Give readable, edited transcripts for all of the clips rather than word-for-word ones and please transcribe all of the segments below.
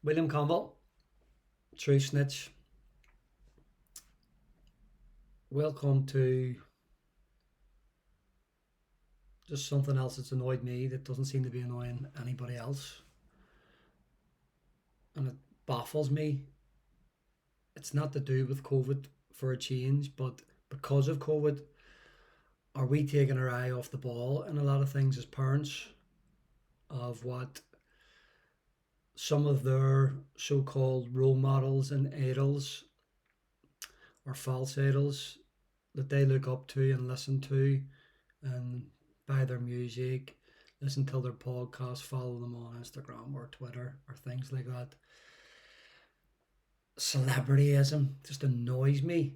William Campbell, True Snitch. Welcome to just something else that's annoyed me that doesn't seem to be annoying anybody else. And it baffles me. It's not to do with COVID for a change, but because of COVID, are we taking our eye off the ball in a lot of things as parents of what some of their so-called role models and idols or false idols that they look up to and listen to and buy their music, listen to their podcasts, follow them on Instagram or Twitter or things like that. Celebrityism just annoys me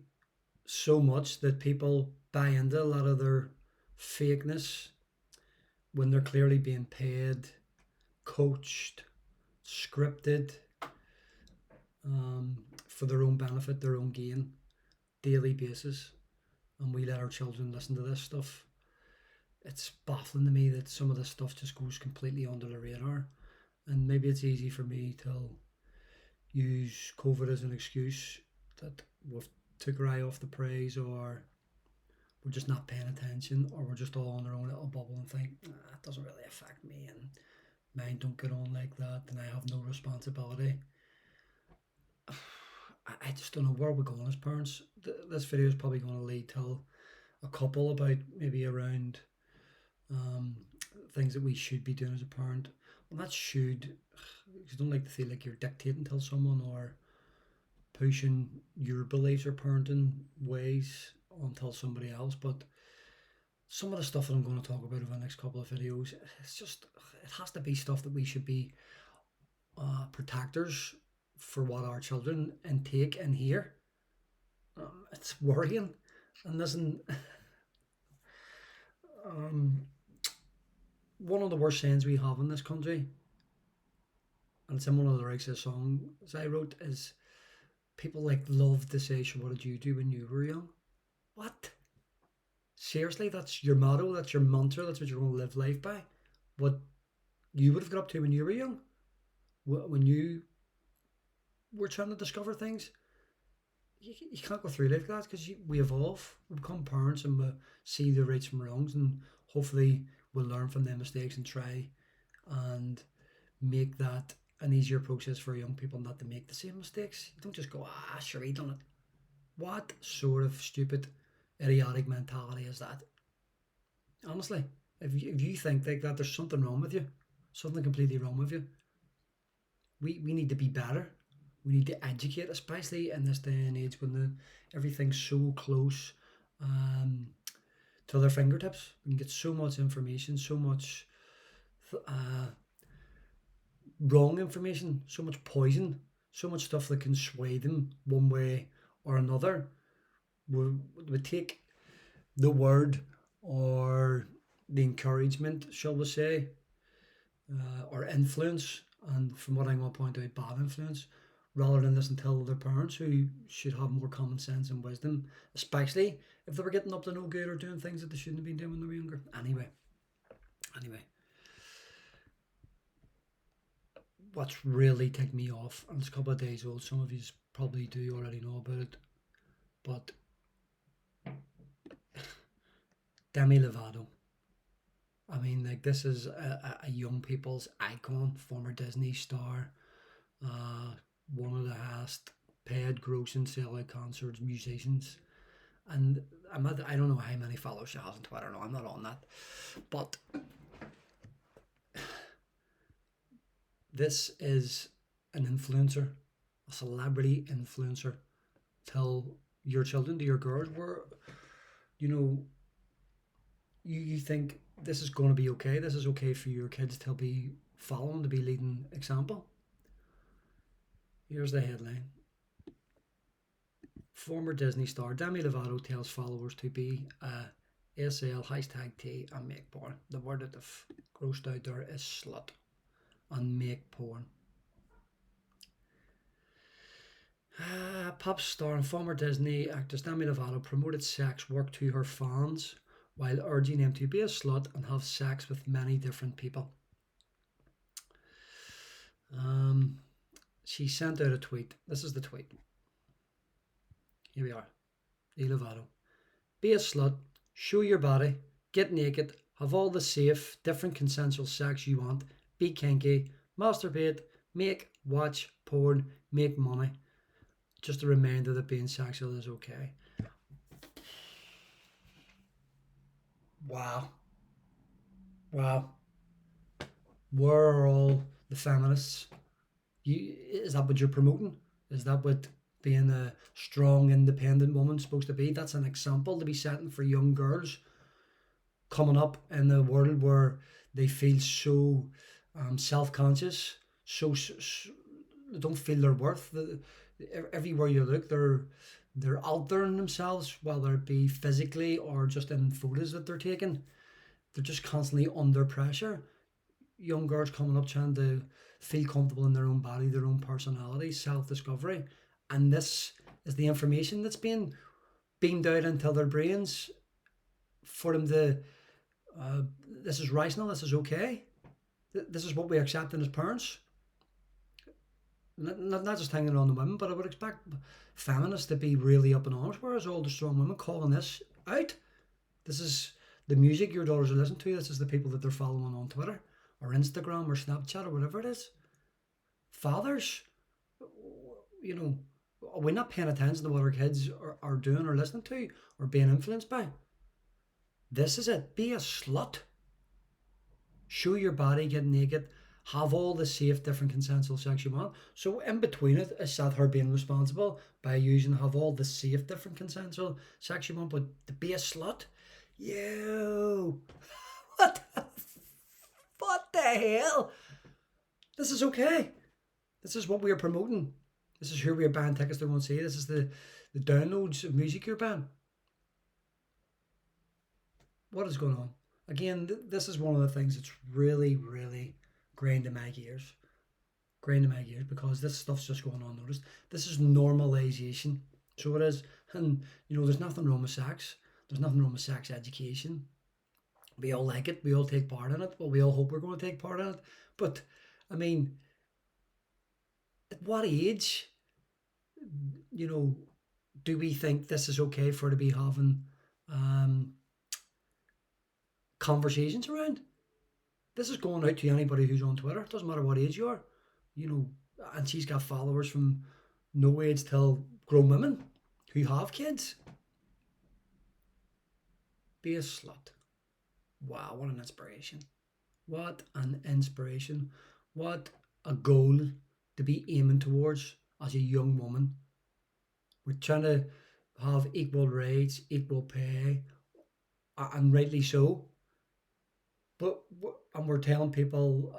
so much that people buy into a lot of their fakeness when they're clearly being paid, coached, scripted for their own benefit, their own gain, daily basis. And we let our children listen to this stuff. It's baffling to me that some of this stuff just goes completely under the radar. And maybe it's easy for me to use COVID as an excuse that we've took our eye off the prize, or we're just not paying attention, or we're just all in our own little bubble and think, it doesn't really affect me and mine don't get on like that and I have no responsibility. I just don't know where we're going as parents. This video is probably going to lead to a couple about maybe around things that we should be doing as a parent. Well, not should, because I don't like to feel like you're dictating to someone or pushing your beliefs or parenting ways onto somebody else, but some of the stuff that I'm going to talk about over the next couple of videos, it's just, it has to be stuff that we should be protectors for what our children intake and hear. It's worrying. And listen, one of the worst sayings we have in this country, and it's in one of the lyrics of the songs I wrote, is people like love to say, "So what did you do when you were young?" What? Seriously, that's your motto, that's your mantra, that's what you're going to live life by? What you would have got up to when you were young? When you were trying to discover things? You can't go through life like that, because we evolve, we become parents, and we see the rights from wrongs, and hopefully we'll learn from their mistakes and try and make that an easier process for young people not to make the same mistakes. You don't just go, sure, he done it. What sort of stupid, idiotic mentality is that? Honestly, if you think like that, there's something wrong with you. Something completely wrong with you. We need to be better. We need to educate, especially in this day and age when everything's so close to their fingertips. We can get so much information, so much wrong information, so much poison, so much stuff that can sway them one way or another. We take the word or the encouragement, shall we say, or influence, and from what I'm going to point out, bad influence, rather than listen to their parents, who should have more common sense and wisdom, especially if they were getting up to no good or doing things that they shouldn't have been doing when they were younger. Anyway, what's really ticked me off, and it's a couple of days old, some of you probably do already know about it, but Demi Lovato. I mean, like, this is a young people's icon, former Disney star, one of the highest paid grossing sellout concerts musicians, and I don't know how many followers she has on Twitter. No, I'm not on that, but this is an influencer, a celebrity influencer. Tell your children, to your girls, where you think this is going to be okay. This is okay for your kids to be following, to be leading example. Here's the headline. Former Disney star Demi Lovato tells followers to be SL #T and make porn. The word that they've grossed out there is slut and make porn. Pop star and former Disney actress Demi Lovato promoted sex work to her fans while urging them to be a slut and have sex with many different people. She sent out a tweet. This is the tweet. Here we are. Dem Lavato. Be a slut, show your body, get naked, have all the safe, different consensual sex you want, be kinky, masturbate, make, watch, porn, make money. Just a reminder that being sexual is okay. Wow. Wow. Where are all the feminists? Is that what you're promoting? Is that what being a strong, independent woman's supposed to be? That's an example to be setting for young girls coming up in a world where they feel so self-conscious, they don't feel their worth. Everywhere you look, they're altering themselves, whether it be physically or just in photos that they're taking. They're just constantly under pressure. Young girls coming up trying to feel comfortable in their own body, their own personality, self-discovery, and this is the information that's being beamed out into their brains for them to. This is rational. This is okay. This is what we accept as parents. Not just hanging on the women, but I would expect feminists to be really up in arms. Whereas all the strong women calling this out. This is the music your daughters are listening to. This is the people that they're following on Twitter or Instagram or Snapchat or whatever it is. Fathers, you know, are we not paying attention to what our kids are doing or listening to or being influenced by? This is it. Be a slut. Show your body, get naked, have all the safe, different consensual sex you want. So in between it is that her being responsible by using have all the safe, different consensual sex you want, but to be a slut? Yo, what the hell? This is okay. This is what we are promoting. This is who we are buying tickets to go and see. This is the downloads of music you're buying. What is going on? Again, this is one of the things that's really, really grained in my gears. Grained in my gears because this stuff's just going on unnoticed. This is normalization. So it is. And, there's nothing wrong with sex. There's nothing wrong with sex education. We all like it. We all take part in it. Well, we all hope we're going to take part in it. But, I mean, at what age, do we think this is okay for to be having conversations around? This is going out to anybody who's on Twitter. It doesn't matter what age you are, and she's got followers from no age till grown women who have kids. Be a slut. Wow, what an inspiration. What an inspiration. What a goal to be aiming towards as a young woman. We're trying to have equal rights, equal pay, and rightly so. And we're telling people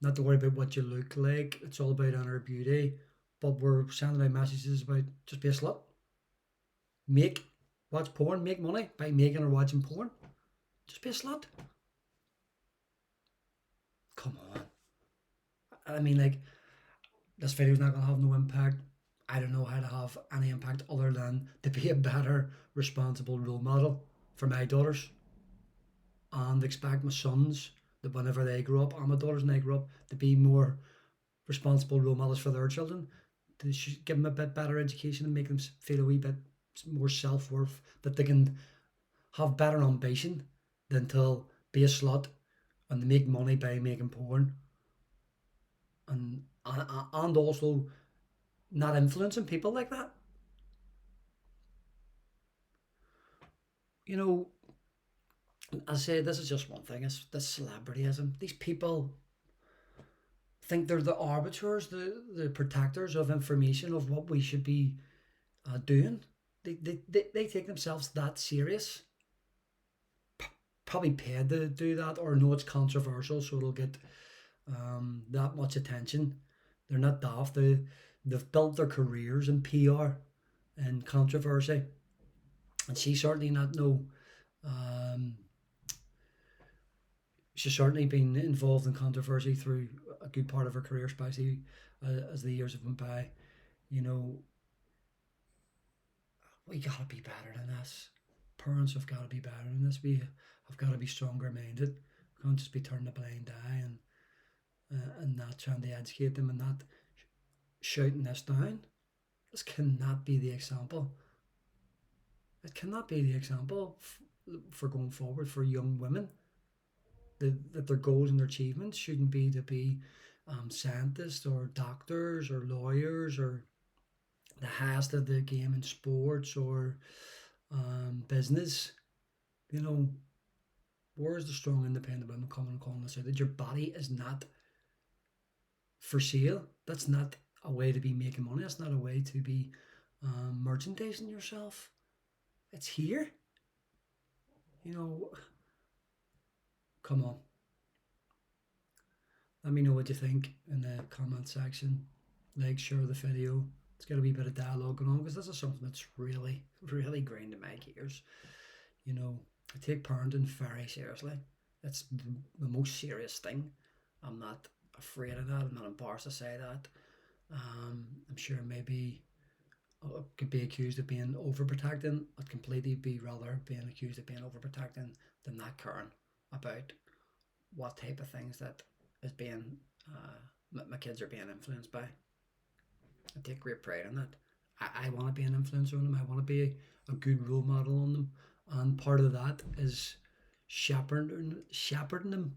not to worry about what you look like. It's all about inner beauty. But we're sending out messages about just be a slut. Watch porn, make money by making or watching porn. Just be a slut. Come on. I mean, this video's not going to have no impact. I don't know how to have any impact other than to be a better, responsible role model for my daughters. And expect my sons that whenever they grow up, and my daughters and they grow up, to be more responsible role models for their children, to give them a bit better education and make them feel a wee bit more self-worth, that they can have better ambition than to be a slut and to make money by making porn, and also not influencing people like that. I say this is just one thing. It's this celebrityism. These people think they're the arbiters, the protectors of information of what we should be doing. They take themselves that serious. Probably paid to do that, or know it's controversial, so it'll get that much attention. They're not daft. They've built their careers in PR and controversy, and she's certainly not no. She's certainly been involved in controversy through a good part of her career, especially as the years have went by. We gotta be better than this. Parents have got to be better than this. We have got to be stronger minded. We can't just be turning a blind eye and not trying to educate them and not shouting this down. This cannot be the example. It cannot be the example for going forward for young women. That their goals and their achievements shouldn't be to be scientists or doctors or lawyers or the highest of the game in sports or business. You know, where's the strong independent women coming and calling us out that your body is not for sale? That's not a way to be making money. That's not a way to be merchandising yourself. It's here. You know, come on. Let me know what you think in the comment section. Like, share the video. It's got to be a bit of dialogue going on because this is something that's really, really green to my gears. You know, I take parenting very seriously. It's the most serious thing. I'm not afraid of that. I'm not embarrassed to say that. I'm sure maybe I could be accused of being overprotecting. I'd completely be rather being accused of being overprotecting than not caring about what type of things that is being my kids are being influenced by. I take great pride in that. I want to be an influencer on them. I want to be a good role model on them, and part of that is shepherding them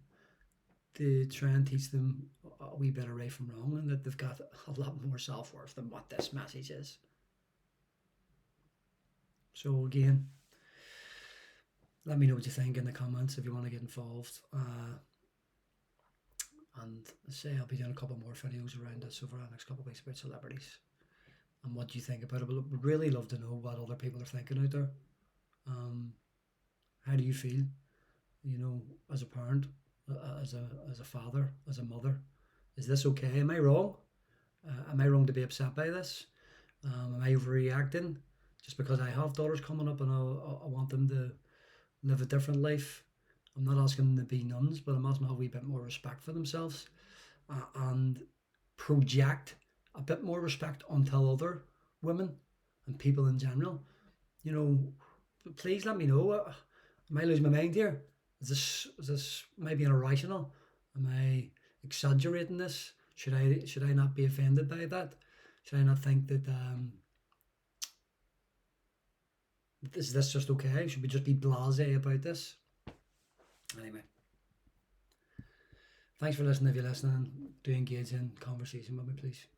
to try and teach them a wee bit of right from wrong, and that they've got a lot more self worth than what this message is. So again, let me know what you think in the comments if you want to get involved. And say I'll be doing a couple more videos around this over the next couple of weeks about celebrities and what you think about it. But we'd really love to know what other people are thinking out there. How do you feel? You know, as a parent, as a father, as a mother, is this okay? Am I wrong? Am I wrong to be upset by this? Am I overreacting just because I have daughters coming up and I want them to live a different life? I'm not asking them to be nuns, but I'm asking them to have a wee bit more respect for themselves and project a bit more respect onto other women and people in general. You know, please let me know. Am I losing my mind here? Is this maybe irrational? Am I exaggerating this? Should I not be offended by that? Should I not think that is this just okay? Should we just be blasé about this? Anyway, thanks for listening. If you're listening, do engage in conversation with me, please.